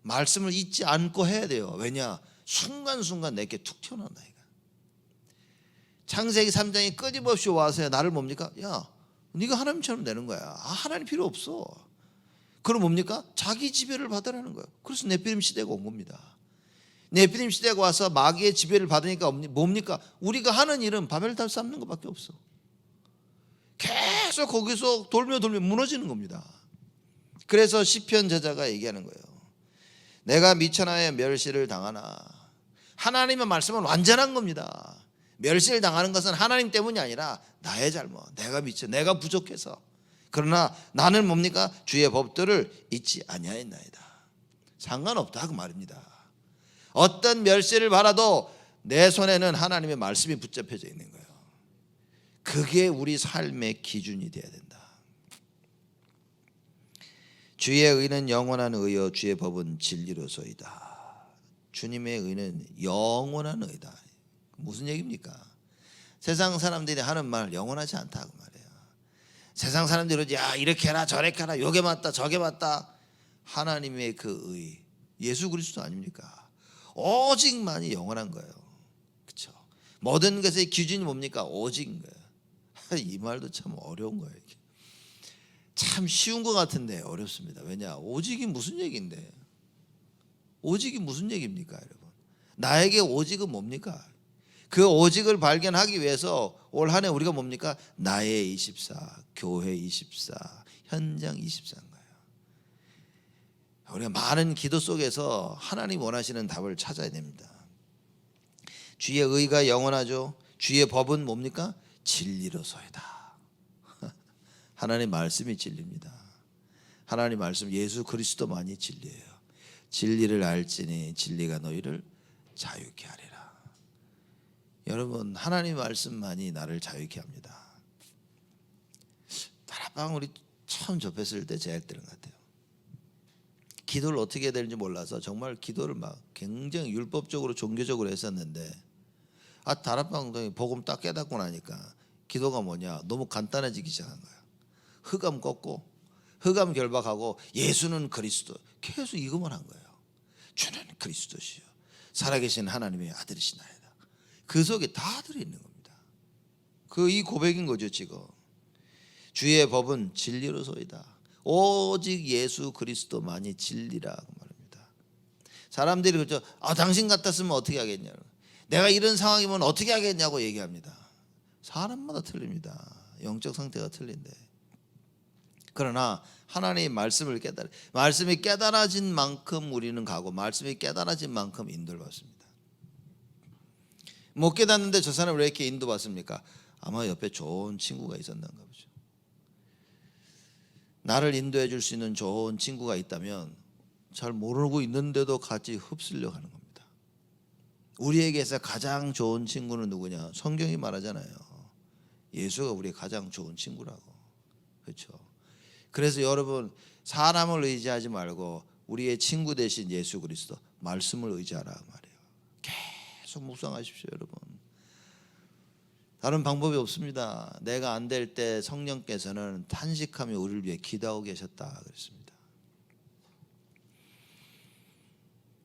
말씀을 잊지 않고 해야 돼요. 왜냐? 순간순간 내게 툭 튀어나온다. 창세기 3장에 끊임없이 와서 나를 뭡니까? 야, 네가 하나님처럼 되는 거야. 하나님 필요 없어. 그럼 뭡니까? 자기 지배를 받으라는 거예요. 그래서 네피림 시대가 온 겁니다. 네피림 시대가 와서 마귀의 지배를 받으니까 뭡니까? 우리가 하는 일은 바벨탑 쌓는 것밖에 없어. 계속 거기서 돌며 무너지는 겁니다. 그래서 시편 저자가 얘기하는 거예요. 내가 미천하여 멸시를 당하나. 하나님의 말씀은 완전한 겁니다. 멸시를 당하는 것은 하나님 때문이 아니라 나의 잘못, 내가 미쳐, 내가 부족해서. 그러나 나는 뭡니까? 주의 법도를 잊지 아니하였나이다. 상관없다 그 말입니다. 어떤 멸시를 받아도 내 손에는 하나님의 말씀이 붙잡혀져 있는 거예요. 그게 우리 삶의 기준이 되어야 된다. 주의 의는 영원한 의요 주의 법은 진리로소이다. 주님의 의는 영원한 의다. 무슨 얘기입니까? 세상 사람들이 하는 말 영원하지 않다고 말이에요. 세상 사람들이 야 이렇게 해라 저렇게 해라 요게 맞다 저게 맞다. 하나님의 그 의, 예수 그리스도 아닙니까? 오직만이 영원한 거예요. 그렇죠? 모든 것의 기준이 뭡니까? 오직인 거예요. 이 말도 참 어려운 거예요. 참 쉬운 것 같은데 어렵습니다. 왜냐? 오직이 무슨 얘기인데? 오직이 무슨 얘기입니까, 여러분? 나에게 오직은 뭡니까? 그 오직을 발견하기 위해서 올 한 해 우리가 뭡니까? 나의 24, 교회 24, 현장 24인 거예요. 우리가 많은 기도 속에서 하나님 원하시는 답을 찾아야 됩니다. 주의 의가 영원하죠. 주의 법은 뭡니까? 진리로소이다. 하나님 말씀이 진리입니다. 하나님 말씀 예수 그리스도만이 진리예요. 진리를 알지니 진리가 너희를 자유케 하리라. 여러분 하나님 말씀만이 나를 자유케 합니다. 다락방 우리 처음 접했을 때 제일 때는 것 같아요. 기도를 어떻게 해야 되는지 몰라서 정말 기도를 막 굉장히 율법적으로 종교적으로 했었는데 다락방 복음 딱 깨닫고 나니까 기도가 뭐냐 너무 간단해지기 시작한 거예요. 흑암 꺾고 흑암 결박하고 예수는 그리스도 계속 이것만 한 거예요. 주는 그리스도시요 살아계신 하나님의 아들이시나이다. 그 속에 다 들어있는 겁니다. 이 고백인 거죠. 지금 주의 법은 진리로소이다. 오직 예수 그리스도만이 진리라고 말합니다. 사람들이 그렇죠. 당신 같았으면 어떻게 하겠냐, 내가 이런 상황이면 어떻게 하겠냐고 얘기합니다. 사람마다 틀립니다. 영적 상태가 틀린데. 그러나 하나님의 말씀을 말씀이 깨달아진 만큼 우리는 가고 말씀이 깨달아진 만큼 인도를 받습니다. 못 깨닫는데 저 사람을 왜 이렇게 인도받습니까? 아마 옆에 좋은 친구가 있었는가 보죠. 나를 인도해 줄 수 있는 좋은 친구가 있다면 잘 모르고 있는데도 같이 흡수려고 하는 겁니다. 우리에게서 가장 좋은 친구는 누구냐? 성경이 말하잖아요. 예수가 우리의 가장 좋은 친구라고. 그렇죠? 그래서 여러분 사람을 의지하지 말고 우리의 친구 되신 예수 그리스도 말씀을 의지하라 말이에요. 계속 묵상하십시오, 여러분. 다른 방법이 없습니다. 내가 안 될 때 성령께서는 탄식하며 우리를 위해 기도하고 계셨다 그랬습니다.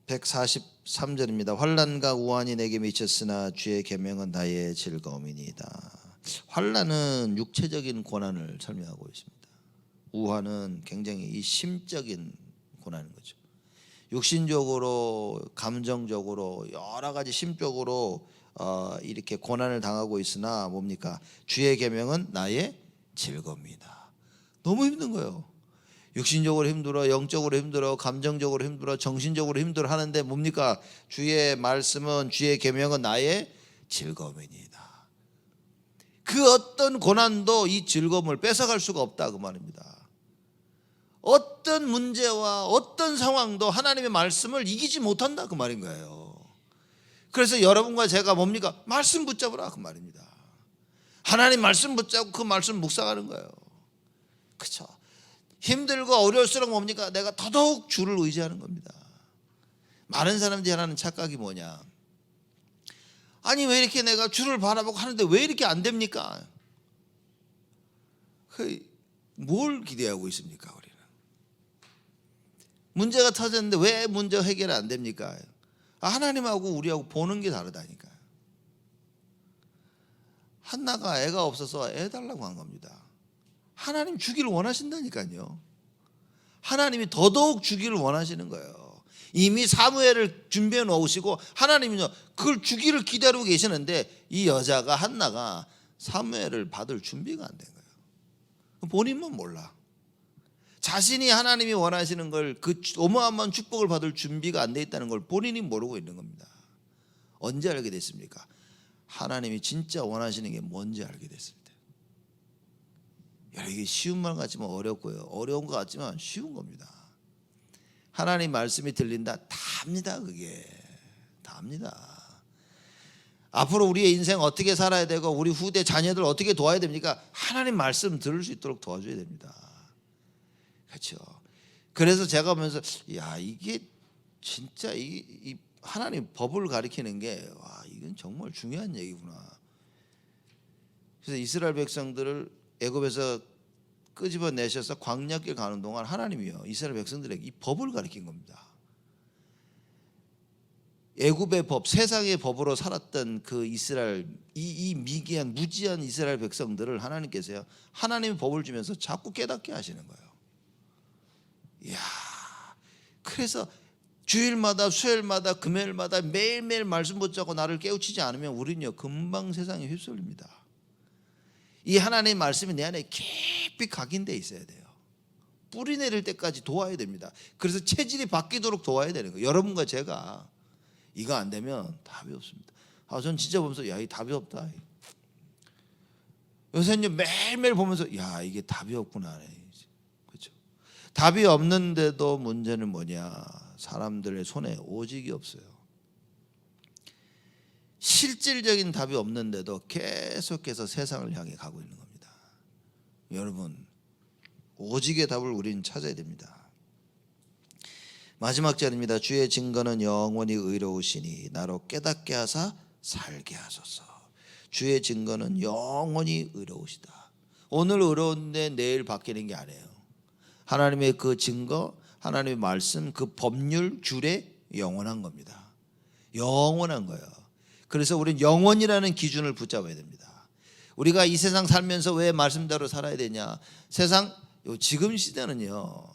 143절입니다. 환난과 우환이 내게 미쳤으나 주의 계명은 나의 즐거움이니이다. 환난은 육체적인 고난을 설명하고 있습니다. 우환은 굉장히 이 심적인 고난인 거죠. 육신적으로, 감정적으로, 여러 가지 심적으로 이렇게 고난을 당하고 있으나 뭡니까? 주의 계명은 나의 즐거움이다. 너무 힘든 거예요. 육신적으로 힘들어, 영적으로 힘들어, 감정적으로 힘들어, 정신적으로 힘들어 하는데 뭡니까? 주의 말씀은 주의 계명은 나의 즐거움이다. 그 어떤 고난도 이 즐거움을 뺏어갈 수가 없다 그 말입니다. 어떤 문제와 어떤 상황도 하나님의 말씀을 이기지 못한다 그 말인 거예요. 그래서 여러분과 제가 뭡니까? 말씀 붙잡으라 그 말입니다. 하나님 말씀 붙잡고 그 말씀 묵상하는 거예요. 그렇죠? 힘들고 어려울수록 뭡니까? 내가 더더욱 주를 의지하는 겁니다. 많은 사람들이 하는 착각이 뭐냐? 아니 왜 이렇게 내가 주를 바라보고 하는데 왜 이렇게 안 됩니까? 뭘 기대하고 있습니까 우리는? 문제가 터졌는데 왜 문제 해결이 안 됩니까? 하나님하고 우리하고 보는 게 다르다니까요. 한나가 애가 없어서 애 달라고 한 겁니다. 하나님 주기를 원하신다니까요. 하나님이 더더욱 주기를 원하시는 거예요. 이미 사무엘을 준비해 놓으시고 하나님은요 그걸 주기를 기다리고 계시는데 이 여자가 한나가 사무엘을 받을 준비가 안 된 거예요. 본인만 몰라. 자신이 하나님이 원하시는 걸 그 어마어마한 축복을 받을 준비가 안 돼 있다는 걸 본인이 모르고 있는 겁니다. 언제 알게 됐습니까? 하나님이 진짜 원하시는 게 뭔지 알게 됐을 때. 이게 쉬운 말 같지만 어렵고요. 어려운 것 같지만 쉬운 겁니다. 하나님 말씀이 들린다. 답니다. 그게 답니다. 앞으로 우리의 인생 어떻게 살아야 되고 우리 후대 자녀들 어떻게 도와야 됩니까? 하나님 말씀 들을 수 있도록 도와줘야 됩니다. 그렇죠. 그래서 제가 보면서 야, 이게 진짜 이 하나님 법을 가리키는 게 와, 이건 정말 중요한 얘기구나. 그래서 이스라엘 백성들을 애굽에서 끄집어내셔서 광야길 가는 동안 하나님이요 이스라엘 백성들에게 이 법을 가리킨 겁니다. 애굽의 법, 세상의 법으로 살았던 그 이스라엘 이 미개한 무지한 이스라엘 백성들을 하나님께서요 하나님의 법을 주면서 자꾸 깨닫게 하시는 거예요. 이야, 그래서 주일마다 수요일마다 금요일마다 매일매일 말씀 붙잡고 나를 깨우치지 않으면 우리는요 금방 세상에 휩쓸립니다. 이 하나님의 말씀이 내 안에 깊이 각인되어 있어야 돼요. 뿌리 내릴 때까지 도와야 됩니다. 그래서 체질이 바뀌도록 도와야 되는 거예요. 여러분과 제가 이거 안 되면 답이 없습니다. 전 진짜 보면서 야, 이 답이 없다. 요새는 매일매일 보면서 야, 이게 답이 없구나. 그렇죠? 답이 없는데도 문제는 뭐냐? 사람들의 손에 오직이 없어요. 실질적인 답이 없는데도 계속해서 세상을 향해 가고 있는 겁니다. 여러분, 오직의 답을 우리는 찾아야 됩니다. 마지막 절입니다. 주의 증거는 영원히 의로우시니 나로 깨닫게 하사 살게 하소서. 주의 증거는 영원히 의로우시다. 오늘 의로운데 내일 바뀌는 게 아니에요. 하나님의 그 증거, 하나님의 말씀, 그 법률, 규례 영원한 겁니다. 영원한 거예요. 그래서 우리는 영원이라는 기준을 붙잡아야 됩니다. 우리가 이 세상 살면서 왜 말씀대로 살아야 되냐? 세상 지금 시대는요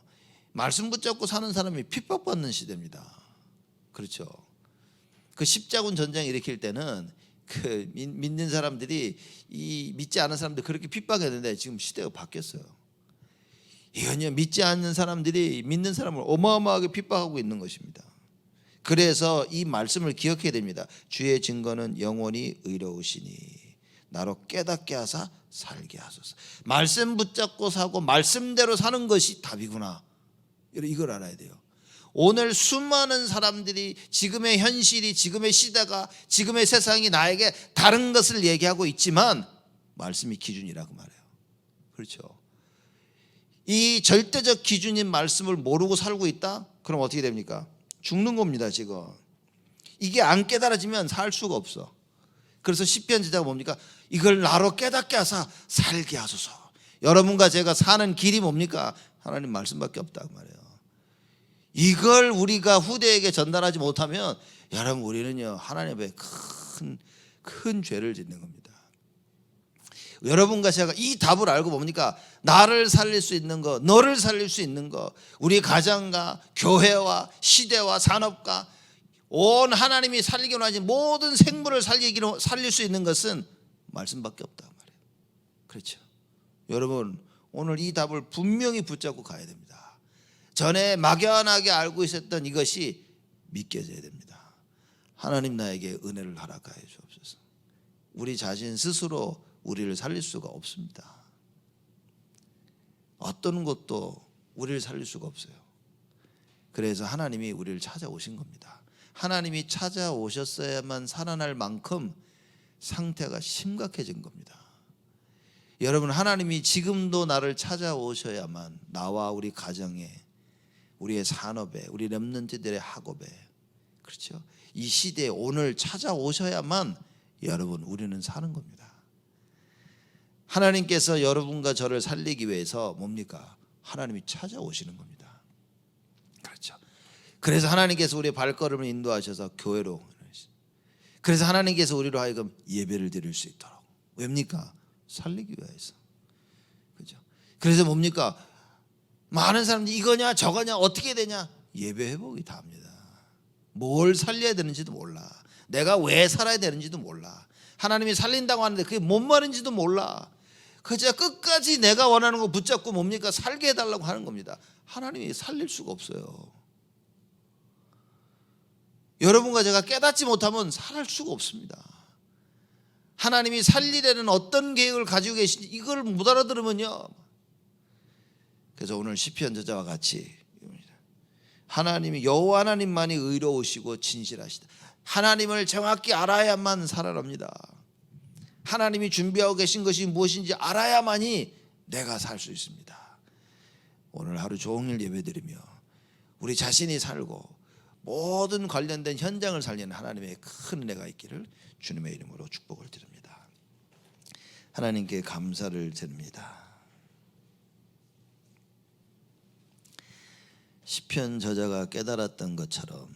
말씀 붙잡고 사는 사람이 핍박받는 시대입니다. 그렇죠. 그 십자군 전쟁 일으킬 때는 그 믿는 사람들이 이 믿지 않은 사람들 그렇게 핍박했는데 지금 시대가 바뀌었어요. 이건요 믿지 않는 사람들이 믿는 사람을 어마어마하게 핍박하고 있는 것입니다. 그래서 이 말씀을 기억해야 됩니다. 주의 증거는 영원히 의로우시니 나로 깨닫게 하사 살게 하소서. 말씀 붙잡고 사고 말씀대로 사는 것이 답이구나. 이걸 알아야 돼요. 오늘 수많은 사람들이 지금의 현실이 지금의 시대가 지금의 세상이 나에게 다른 것을 얘기하고 있지만 말씀이 기준이라고 말해요. 그렇죠. 이 절대적 기준인 말씀을 모르고 살고 있다? 그럼 어떻게 됩니까? 죽는 겁니다. 지금 이게 안 깨달아지면 살 수가 없어. 그래서 시편 지자가 뭡니까? 이걸 나로 깨닫게 하사 살게 하소서. 여러분과 제가 사는 길이 뭡니까? 하나님 말씀밖에 없다고 말해요. 이걸 우리가 후대에게 전달하지 못하면 여러분 우리는요 하나님 앞에 큰 죄를 짓는 겁니다. 여러분과 제가 이 답을 알고 뭡니까? 나를 살릴 수 있는 거, 너를 살릴 수 있는 거, 우리 가정과 교회와 시대와 산업과 온 하나님이 살리기로 하신 모든 생물을 살릴 수 있는 것은 말씀밖에 없단 말이에요. 그렇죠. 여러분 오늘 이 답을 분명히 붙잡고 가야 됩니다. 전에 막연하게 알고 있었던 이것이 믿겨져야 됩니다. 하나님 나에게 은혜를 허락하여 주옵소서. 우리 자신 스스로 우리를 살릴 수가 없습니다. 어떤 것도 우리를 살릴 수가 없어요. 그래서 하나님이 우리를 찾아오신 겁니다. 하나님이 찾아오셨어야만 살아날 만큼 상태가 심각해진 겁니다. 여러분 하나님이 지금도 나를 찾아오셔야만 나와 우리 가정에 우리의 산업에 우리 렘넌트들의 학업에 그렇죠. 이 시대에 오늘 찾아오셔야만 여러분 우리는 사는 겁니다. 하나님께서 여러분과 저를 살리기 위해서 뭡니까? 하나님이 찾아오시는 겁니다. 그렇죠. 그래서 하나님께서 우리의 발걸음을 인도하셔서 교회로, 그래서 하나님께서 우리로 하여금 예배를 드릴 수 있도록, 왜입니까? 살리기 위해서. 그렇죠. 그래서 뭡니까? 많은 사람들이 이거냐 저거냐 어떻게 되냐 예배 회복이 답니다. 뭘 살려야 되는지도 몰라. 내가 왜 살아야 되는지도 몰라. 하나님이 살린다고 하는데 그게 뭔 말인지도 몰라. 그저 끝까지 내가 원하는 거 붙잡고 뭡니까? 살게 해달라고 하는 겁니다. 하나님이 살릴 수가 없어요. 여러분과 제가 깨닫지 못하면 살할 수가 없습니다. 하나님이 살리려는 어떤 계획을 가지고 계신지 이걸 못 알아들으면요. 그래서 오늘 시편 저자와 같이 하나님이 여호와 하나님만이 의로우시고 진실하시다. 하나님을 정확히 알아야만 살아납니다. 하나님이 준비하고 계신 것이 무엇인지 알아야만이 내가 살 수 있습니다. 오늘 하루 종일 예배드리며 우리 자신이 살고 모든 관련된 현장을 살리는 하나님의 큰 은혜가 있기를 주님의 이름으로 축복을 드립니다. 하나님께 감사를 드립니다. 시편 저자가 깨달았던 것처럼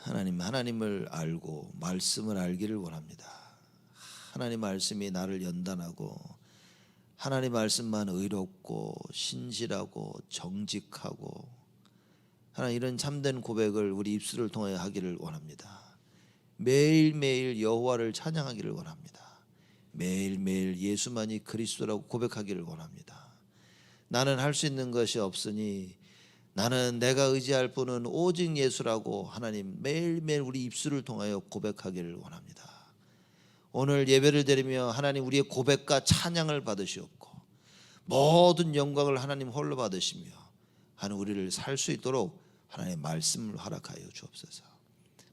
하나님을 알고 말씀을 알기를 원합니다. 하나님 말씀이 나를 연단하고 하나님 말씀만 의롭고 신실하고 정직하고 하나님 이런 참된 고백을 우리 입술을 통해 하기를 원합니다. 매일매일 여호와를 찬양하기를 원합니다. 매일매일 예수만이 그리스도라고 고백하기를 원합니다. 나는 할 수 있는 것이 없으니 나는 내가 의지할 분은 오직 예수라고 하나님 매일매일 우리 입술을 통하여 고백하기를 원합니다. 오늘 예배를 드리며 하나님 우리의 고백과 찬양을 받으시옵고 모든 영광을 하나님 홀로 받으시며 하나님 우리를 살 수 있도록 하나님의 말씀을 허락하여 주옵소서.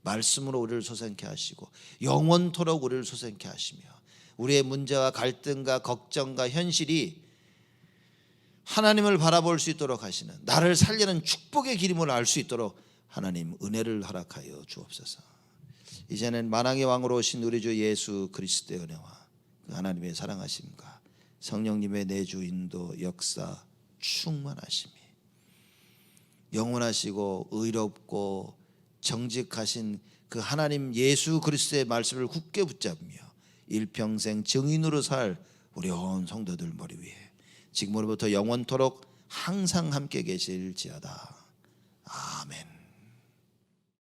말씀으로 우리를 솟아나게 하시고 영원토록 우리를 솟아나게 하시며 우리의 문제와 갈등과 걱정과 현실이 하나님을 바라볼 수 있도록 하시는 나를 살리는 축복의 기름을 알 수 있도록 하나님 은혜를 허락하여 주옵소서. 이제는 만왕의 왕으로 오신 우리 주 예수 그리스도의 은혜와 그 하나님의 사랑하심과 성령님의 내주 인도 역사 충만하심이 영원하시고 의롭고 정직하신 그 하나님 예수 그리스도의 말씀을 굳게 붙잡으며 일평생 증인으로 살 우리 온 성도들 머리 위에 지금으로부터 영원토록 항상 함께 계실지어다. 아멘.